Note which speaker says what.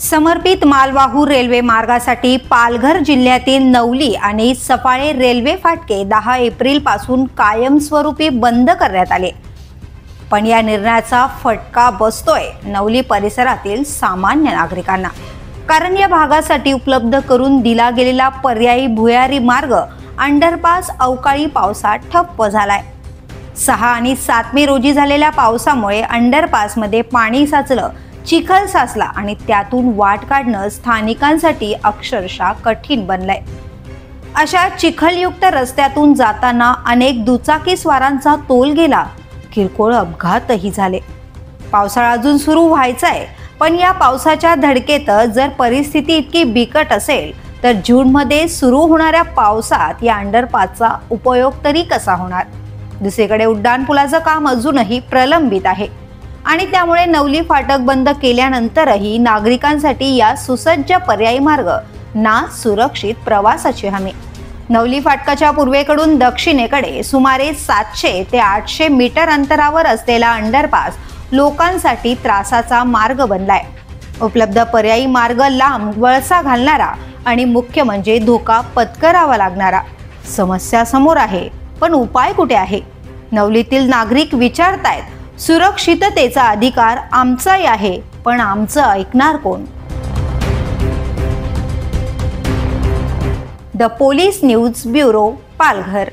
Speaker 1: समर्पित मालवाहू रेल्वे मार्गासाठी पालघर जिल्ह्यातील नवली आणि सफाळे रेल्वे फाटके 10 एप्रिल पासून कायमस्वरूपी बंद करण्यात आले। पण या निर्णयाचा फटका बसतोय नवली परिसरातील सामान्य नागरिकांना, कारण या भागासाठी उपलब्ध करून दिला गेलेला पर्यायी भुयारी मार्ग अंडरपास अवकाळी पावसात ठप्प झालाय। 6 आणि 7 मे रोजी झालेल्या पावसामुळे अंडरपासमध्ये पाणी साचलं, चिखल साचला आणि त्यातून वाट काढणं स्थानिकांसाठी अक्षरशः कठीण बनलंय। अशा चिखलयुक्त रस्त्यातून जाताना अनेक दुचाकीस्वारांचा तोल गेला, किरकोळ अपघातही झाले। पावसाळा अजून सुरू व्हायचाय, पण या पावसाच्या धडकेत जर परिस्थिती इतकी बिकट असेल तर जूनमध्ये सुरू होणाऱ्या पावसात या अंडरपासचा उपयोग तरी कसा होणार? दुसरीकडे उड्डाणपुलाचं काम अजूनही प्रलंबित आहे आणि त्यामुळे नवली फाटक बंद केल्यानंतरही नागरिकांसाठी या सुसज्ज पर्यायी मार्ग ना सुरक्षित प्रवासाची हमी। नवली फाटकाच्या पूर्वेकडून दक्षिणेकडे सुमारे 700 ते 800 मीटर अंतरावर असलेला अंडरपास लोकांसाठी त्रासाचा मार्ग बनलाय। उपलब्ध पर्यायी मार्ग लांब, वळसा घालणारा आणि मुख्य म्हणजे धोका पत्करावा लागणारा। समस्या समोर आहे, पण उपाय कुठे आहे? नवलीतील नागरिक विचारतायत, सुरक्षिततेचा अधिकार आमचाही आहे, पण आमचं ऐकणार कोण? The police news bureau, Palghar.